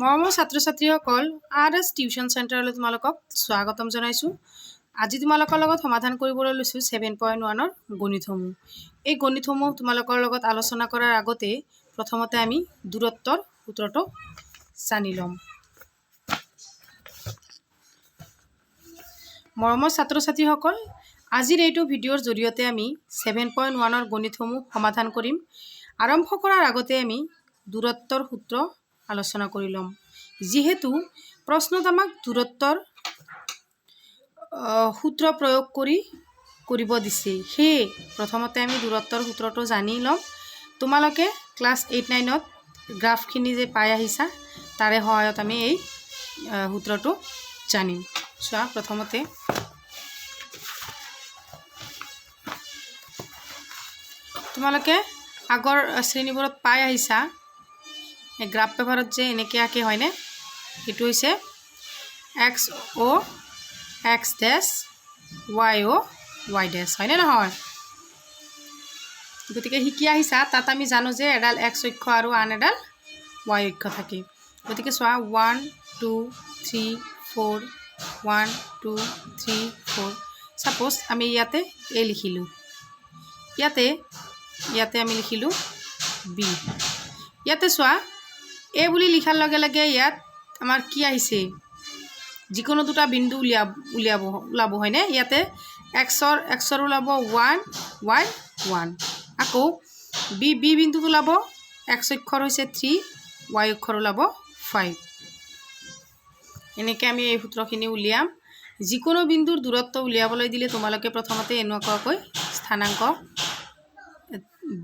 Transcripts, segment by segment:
মৰমৰ ছাত্ৰ ছাত্ৰীসকল আৰএছ টিউচন চেণ্টাৰলৈ তোমালোকক স্বাগতম জনাইছোঁ। আজি তোমালোকৰ লগত সমাধান কৰিবলৈ লৈছোঁ 7.1ৰ গণিতসমূহ। এই গণিতসমূহ তোমালোকৰ লগত আলোচনা কৰাৰ আগতে প্ৰথমতে আমি দূৰত্বৰ সূত্ৰটো জানি ল'ম। মৰমৰ ছাত্ৰ ছাত্ৰীসকল, আজিৰ এইটো ভিডিঅ'ৰ জৰিয়তে আমি 7.1ৰ গণিতসমূহ সমাধান কৰিম। আৰম্ভ কৰাৰ আগতে আমি দূৰত্বৰ সূত্ৰ আলোচনা কৰি ল'ম। যিহেতু প্ৰশ্নত আমাক দূৰত্বৰ সূত্ৰ প্ৰয়োগ কৰিব দিছে, সেয়ে প্ৰথমতে আমি দূৰত্বৰ সূত্ৰটো জানি ল'ম। তোমালোকে ক্লাছ 8-9ত গ্ৰাফখিনি যে পাই আহিছা, তাৰে সহায়ত আমি এই সূত্ৰটো জানিম। চোৱা, প্ৰথমতে তোমালোকে আগৰ শ্ৰেণীবোৰত পাই আহিছা গ্ৰাফ পেপাৰত যে এনেকৈ আঁকে হয়নে, এইটো হৈছে এক্স অ' এক্স ডেছ, ৱাই অ' ৱাই ডেছ, হয়নে নহয়? গতিকে শিকি আহিছা, তাত আমি জানো যে এডাল এক্স অক্ষ আৰু আন এডাল ৱাই অক্ষ থাকে। গতিকে চোৱা 1 2 3 4, 1 2 3 4। ছাপ'জ আমি ইয়াতে এ লিখিলোঁ, ইয়াতে আমি লিখিলোঁ বি। ইয়াতে চোৱা, এ বুলি লিখাৰ লগে লগে ইয়াত আমাৰ কি আহিছে, যিকোনো দুটা বিন্দু ওলাব হয়নে? ইয়াতে এক্সৰ ওলাব 1, ৱাই 1। আকৌ বি বিন্দুত ওলাব এক্স অক্ষৰ হৈছে 3, ৱাই অক্ষৰ ওলাব 5। এনেকৈ আমি এই সূত্ৰখিনি উলিয়াম। যিকোনো বিন্দুৰ দূৰত্ব উলিয়াবলৈ দিলে তোমালোকে প্ৰথমতে এনেকুৱাকৈ স্থানাংক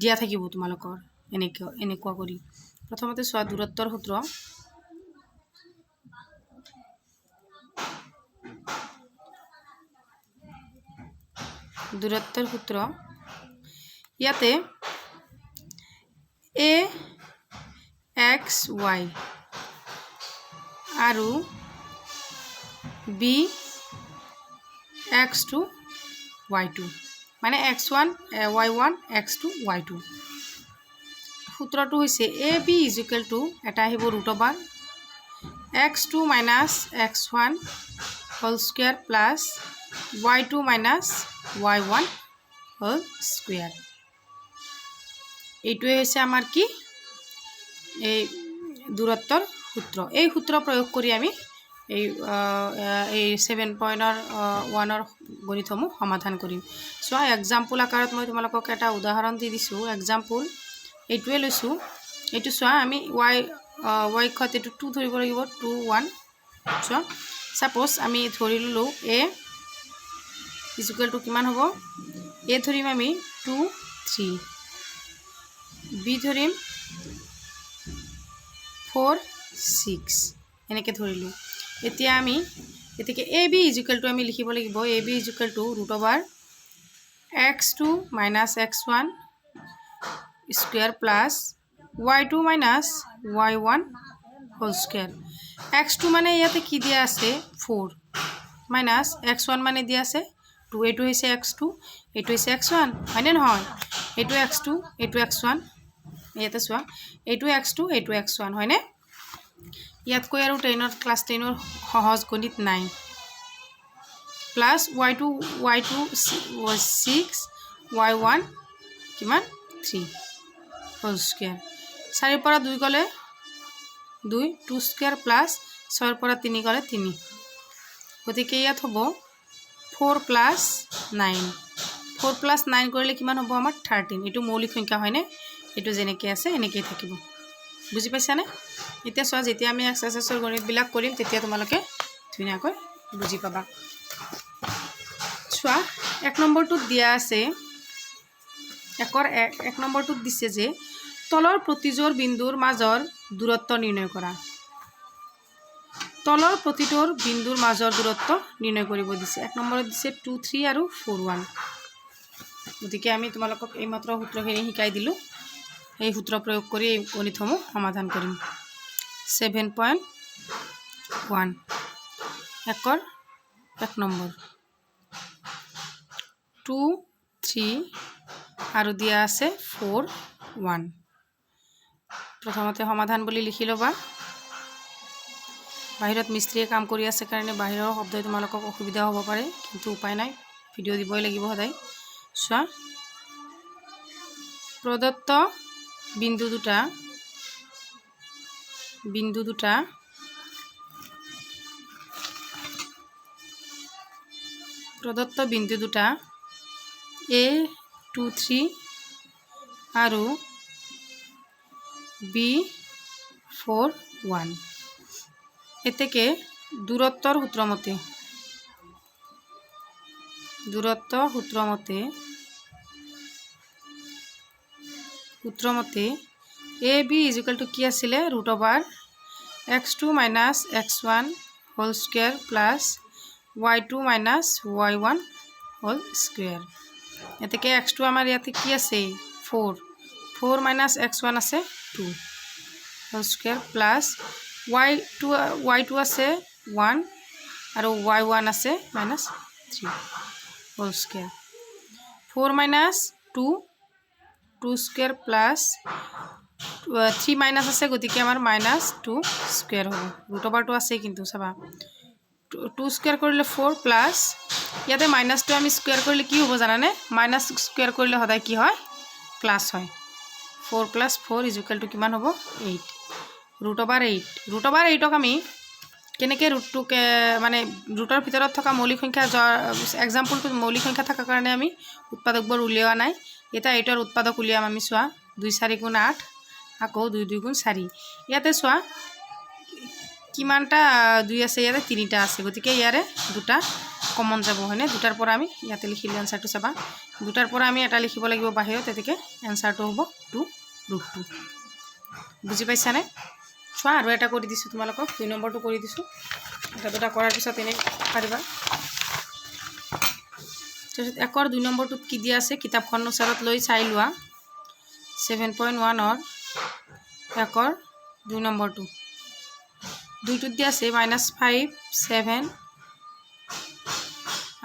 দিয়া থাকিব তোমালোকৰ, এনেকুৱা কৰি। প্ৰথমতে চোৱা দূৰত্বৰ সূত্ৰ। দূৰত্বৰ সূত্ৰ ইয়াতে এ এক্স ৱাই আৰু বি x2 y2, মানে x1 y1 x2 y2। সূত্ৰটো হৈছে এ বি ইকুৱেল টু এটা আহিব √, x2 minus x1 whole square plus y2 minus y1 whole square. এইটোৱে হৈছে আমাৰ কি, এই দূৰত্বৰ সূত্ৰ। এই সূত্ৰ প্ৰয়োগ কৰি আমি এই 7.1ৰ গণিতসমূহ সমাধান কৰিম। চোৱা, এক্সাম্পল আকাৰত মই তোমালোকক এটা উদাহৰণ দি দিছোঁ। এক্সাম্পল এইটোৱে লৈছোঁ। এইটো চোৱা, আমি ৱাই অক্ষত এইটো 2 ধৰিব লাগিব, 2 1। চোৱা, ছাপ'জ আমি ধৰি ল'লোঁ এ ইকুৱেল টু কিমান হ'ব, এ ধৰিম আমি 2 3, বি ধৰিম 4 6, এনেকৈ ধৰিলোঁ। এতিয়া আমি গতিকে এ বি ইকুৱেল টু আমি লিখিব লাগিব, A B equal to √, x2 minus x1 square plus y2 minus y1 whole square. x2 মানে ইয়াতে কি দিয়া আছে 4, মাইনাছ x1 মানে দিয়া আছে 2। এইটো হৈছে x2, এইটো হৈছে x1, হয়নে নহয়? এইটো x2, এইটো x1। ইয়াতে চোৱা, এইটো x2, এইটো x1, হয়নে? ইয়াতকৈ আৰু ক্লাছ 10ৰ সহজ গণিত নাই। প্লাছ y2 6, y1 কিমান 3 হোল স্কুৱেৰ। 4ৰ পৰা 2 গ'লে 2, 2 স্কুৱেৰ প্লাছ 6ৰ পৰা 3 গ'লে 3। গতিকে ইয়াত হ'ব 4 প্লাছ 9। 4 প্লাছ 9 কৰিলে কিমান হ'ব আমাৰ 13। এইটো মৌলিক সংখ্যা হয়নে? এইটো যেনেকৈ আছে এনেকৈয়ে থাকিব। বুজি পাইছানে? এতিয়া চোৱা, যেতিয়া আমি এক্সাৰচাইজৰ গণিতবিলাক কৰিম তেতিয়া তোমালোকে ধুনীয়াকৈ বুজি পাবা। চোৱা, 1 নম্বৰটোত দিয়া আছে, 1 নম্বৰটোত দিছে যে তলৰ প্ৰতিযোৰ বিন্দুৰ মাজৰ দূৰত্ব নিৰ্ণয় কৰা। তলৰ প্ৰতিটোৰ বিন্দুৰ মাজৰ দূৰত্ব নিৰ্ণয় কৰিব দিছে। 1 নম্বৰত দিছে 2 3 আৰু 4 1। গতিকে আমি তোমালোকক এইমাত্ৰ সূত্ৰখিনি শিকাই দিলোঁ। এই সূত্ৰ প্ৰয়োগ কৰি এই গণিতসমূহ সমাধান কৰিম। 7.1 1 নম্বৰ 2 3 আৰু দিয়া আছে 4 1। প্ৰথমতে সমাধান বুলি লিখি ল'বা। বাহিৰত মিস্ত্ৰীয়ে কাম কৰি আছে কাৰণে বাহিৰৰ শব্দই তোমালোকক অসুবিধা হ'ব পাৰে, কিন্তু উপায় নাই, ভিডিঅ' দিবই লাগিব সদায়। চোৱা, প্ৰদত্ত বিন্দু দুটা A23 আৰু B41 এতেকে দূৰত্বৰ সূত্ৰমতে AB = কি আছিলে √x2 - x1 whole square plus y2 - y1 whole square. এতেকে x2 আমার ইয়াতে কি আছে 4 - x1 আছে 2 হোল স্কয়ার প্লাস y2 আছে 1 আৰু y1 আছে -3 whole square. 4 - 2 square plus 3 minus আছে, গতিকে আমার -2 স্কয়ার হবে। √2 আছে কিন্তু চাবা 2 স্কয়ার করলে 4 প্লাস ইয়াতে -2 আমি স্কয়ার করলে কি হ'ব জানানে, মাইনাস স্কয়ার করলে সদায় কি হয় প্লাস হয়। 4 + 4 = কিমান হ'ব 8 √8ক আমি কেনেকৈ ৰুটটোকে মানে ৰুটৰ ভিতৰত থকা মৌলিক সংখ্যা এক্সাম্পলটো মৌলিক সংখ্যা থকাৰ কাৰণে আমি উৎপাদকবোৰ উলিওৱা নাই। এটা 8ৰ উৎপাদক উলিয়াম আমি। চোৱা 2 × 4 = 8, আকৌ 2 × 2 = 4। ইয়াতে চোৱা কিমানটা 2 আছে, ইয়াতে 3টা আছে, গতিকে ইয়াৰে দুটা কমন যাব হয়নে। দুটাৰ পৰা আমি ইয়াতে লিখিলে এনসাৰটো চাবা, দুটাৰ পৰা আমি এটা লিখিব লাগিব বাহিৰত, এতেকে এনসাৰটো হ'ব 2√2। বুজি পাইছানে? চোৱা আৰু এটা কৰি দিছোঁ তোমালোকক, 2 নম্বৰটো কৰি দিছোঁ। এটা দুটা কৰাৰ পিছত এনে পাৰিবা। তাৰপিছত 1ৰ 2 নম্বৰটোত কি দিয়া আছে কিতাপখন ওচৰত লৈ চাই লোৱা। 7.1ৰ 1ৰ 2 নম্বৰটো 2টোত দিয়া আছে -5 7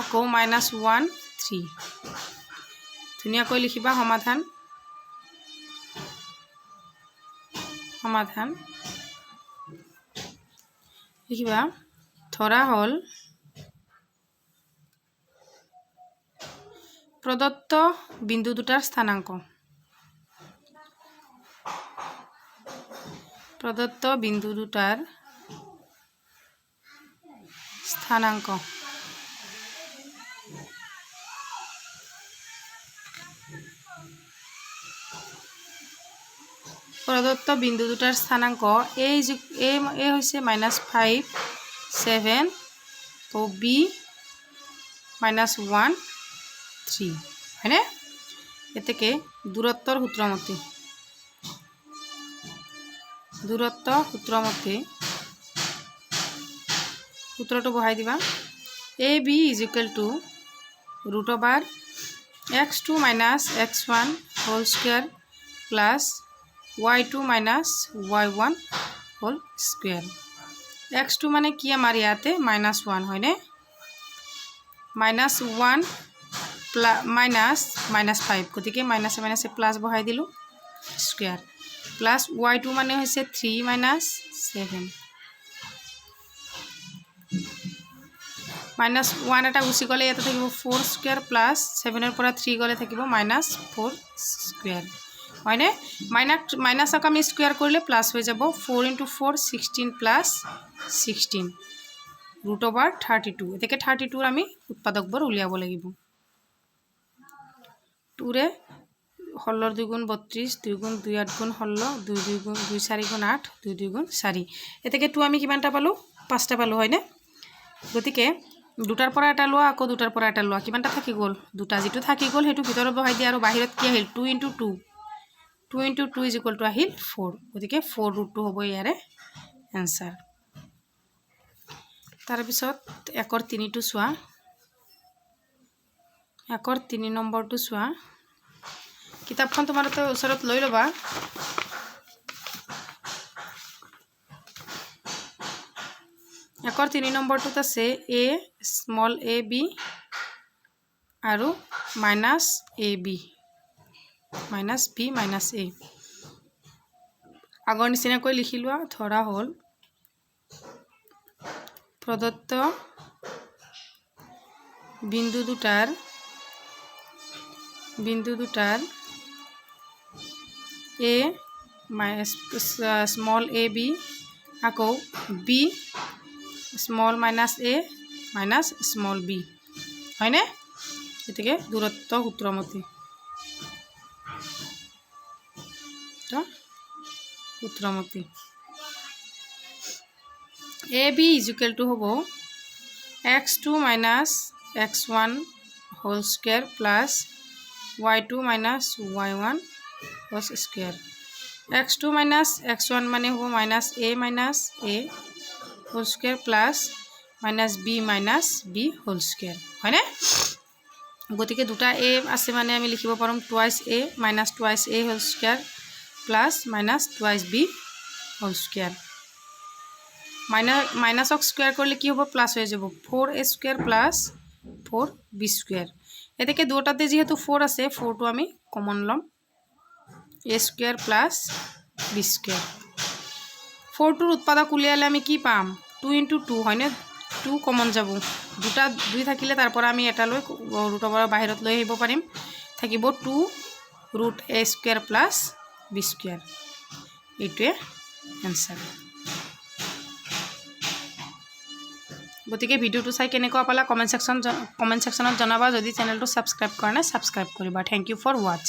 আকৌ -1 3। ধুনীয়াকৈ লিখিবা সমাধান লিখিবা। ধৰা হল প্ৰদত্ত বিন্দু দুটাৰ স্থানাঙ্ক। প্ৰদত্ত বিন্দু দুটাৰ স্থানাঙ্ক প্ৰদত্ত বিন্দু দুটাৰ স্থানাঙ্ক a হৈছে -5 7 তো b -1 3 হয়নে। এতেকে দূৰত্বৰ সূত্ৰটো বহাই দিবা। AB = √x2 - x1 whole square plus y2 - y1 whole square. x2 মানে কি আমার ইয়াতে -1 হয়নে। -1 -5, গতিকে মাইনাসে মাইনাসে প্লাস বহাই দিলোঁ স্কয়ার প্লাস y2 মানে হৈছে 3 - 7 -1 এটা গুচি গ'লে ইয়াতে থাকিব 4 স্কয়ার প্লাস 7ৰ পৰা 3 গ'লে থাকিব -4 স্কয়ার হয়নে। মাইনাসক আমি স্কয়ার করলে প্লাস হয়ে যাব। 4 × 4 16 প্লাস 16 √32। এতেকে 32ৰ আমি উৎপাদকবোৰ উলিয়াব লাগিব। 2ৰে 16 × 2 = 32 2 × 2 = 8 × 16 2 × 2 = 4 × 8 2 × 2 = 4। এতেকে 2 আমি কিমানটা পালোঁ 5টা পালোঁ হয়নে। গতিকে দুটাৰ পৰা এটা লোৱা, আকৌ দুটাৰ পৰা এটা লোৱা, কিমানটা থাকি গ'ল দুটা। যেটো থাকি গ'ল সেইটো ভিতৰত বহাই দিয়া আৰু বাহিৰত কি আহিল 2 × 2 = আহিল 4। গতিকে 4√2 হ'ব ইয়াৰে এনসাৰ। তাৰপিছত 1ৰ 3টো চোৱা। 1ৰ 3 নম্বৰটো চোৱা। কিতাপখন তোমালোকে ওচৰত লৈ ল'বা। একৰ 3 নম্বৰটোত আছে a b আৰু -ab -b -a। আগৰ নিচিনাকৈ লিখি লোৱা। ধৰা হ'ল প্রদত্ত বিন্দু দুটার এ স্মল এ বি আকৌ B small minus A minus small B হয়নে গতিকে দূৰত্ব সূত্ৰমতে এ বি ইকুৱেল টু হ'ব x2 minus x1 whole square plus y2 minus y1 whole square x2 minus x1 মানে হ'ব minus a whole square plus minus b whole square হয়নে গতিকে দুটা a আছে মানে আমি লিখিব পাৰোঁ twice a minus twice a whole square plus minus twice b whole square মাইনাছক square কৰিলে কি হ'ব প্লাছ হৈ যাব 4a square plus 4b square এতেকে দুটাতে যেহেতু 4 আছে 4টো আমি কমন লম a square plus b square 4টোৰ উৎপাদক উলিয়ালে আমি কি পাম 2 × 2 হয়নে 2 কমন যাব দুটা 2 থাকিলে তাৰ পৰা আমি এটা লৈ ৰুটৰ পৰা বাহিৰত লৈ আহিব পাৰিম থাকিব 2 √a square plus b square এইটোৱে এনসাৰ গতিকে ভিডিওটো চাই কেনেকুৱা পালা কমেন্ট সেকশনত জনাবা যদি চেনেলটো সাবস্ক্ৰাইব কৰা নাই সাবস্ক্ৰাইব কৰিবা থ্যাংক ইউ ফৰ ওয়াচ